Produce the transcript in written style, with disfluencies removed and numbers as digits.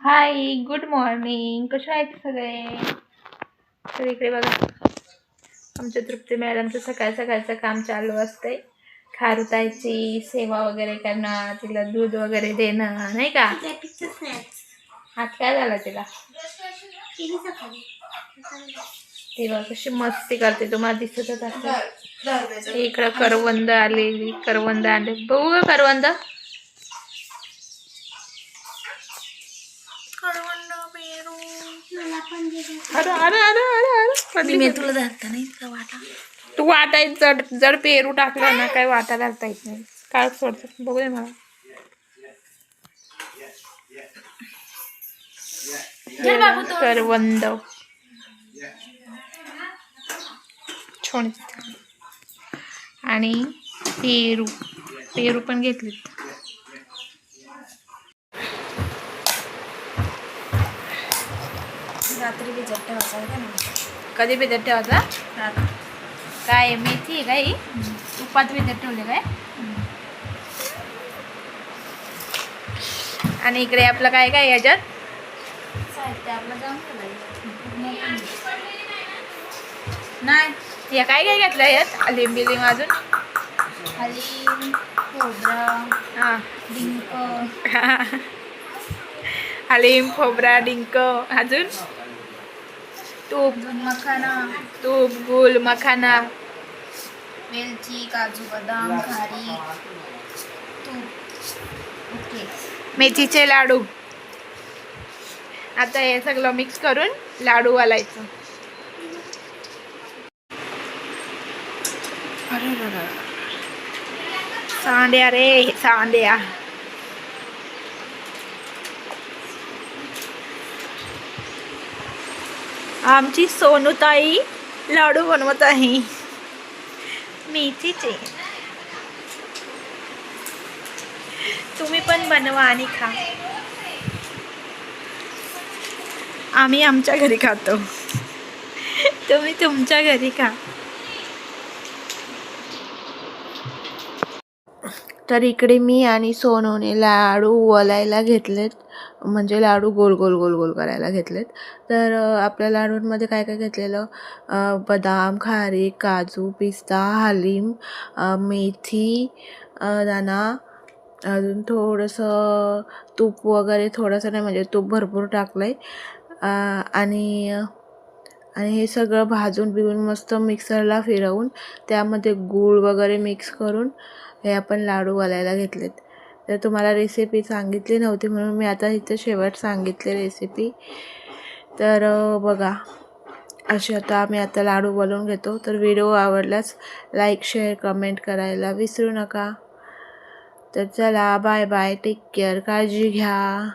हाय, good morning. कसे आहेत सगळे? तर इकडे बघा, आमच्या तृप्ती मॅडमचं सकाळ सकाळचं काम चालू असतंय. खारुताईची सेवा वगैरे करणं, तिला दूध वगैरे देणं, नाही का? आज काय झालं तिला? तेव्हा कशी मस्ती करते तुम्हाला दिसतच असेल. इकडं करवंद आलेली, करवंद आले. बघू का करवंद? अरे अरे अरे अरे मी तुला धरता नाही का वाटा तू वाटाय जड जड पेरू टाकला ना, काय वाटा घालता येत नाही. काय सोडत बघू दे मला. करवंद छोड आणि पेरू पेरू पण घेतलेत. रात्री भिजत ठेवायचा का ना. कधी भिजत ठेवायचा? काय मेथी आहे काय? तुपात भिजत ठेवले काय? आणि इकडे आपलं काय काय याच्यात साहित्य आपलं जाऊन नाही, या काय काय घेतलं यात? लिंबिलिंग अजून हलीम, खोबरं, हां डिंक, हलीम, खोबरा, डिंक, अजून तूप, मखाना, तूप, गुळ, मखाना, वेलची, काजू, बदाम, खारी, तूप. ओके. मेथीचे लाडू. आता हे सगळं मिक्स करून लाडू घालायचं. सांड्या रे सांड्या. आमची सोनूताई लाडू बनवत आहे मेथीचे. तुम्ही पण बनवा आणि खा. आम्ही आमच्या घरी खातो, तुम्ही तुमच्या घरी खा. तर इकडे मी आणि सोनूने लाडू वलायला घेतलेत, म्हणजे लाडू गोल गोल गोल गोल करायला घेतलेत. तर आपल्या लाडूंमध्ये काय काय घेतलेलं? बदाम, खारीक, काजू, पिस्ता, हलीम, मेथी दाणा, अजून थोडंसं तूप वगैरे, थोडंसं नाही म्हणजे तूप भरपूर टाकलं आहे. आणि हे सगळं भाजून बिजून मस्त मिक्सरला फिरवून त्यामध्ये गूळ वगैरे मिक्स करून हे आपण लाडू घालायला घेतलेत. तर तुम्हाला रेसिपी सांगितली नव्हती म्हणून मी आता इथे शेवट सांगितले रेसिपी. तर बघा, असे आम्ही आता लाडू बनवून घेतो. तर व्हिडिओ आवडल्यास लाईक, शेअर, कमेंट करायला विसरू नका. तर चला, बाय बाय, टेक केअर, काळजी घ्या.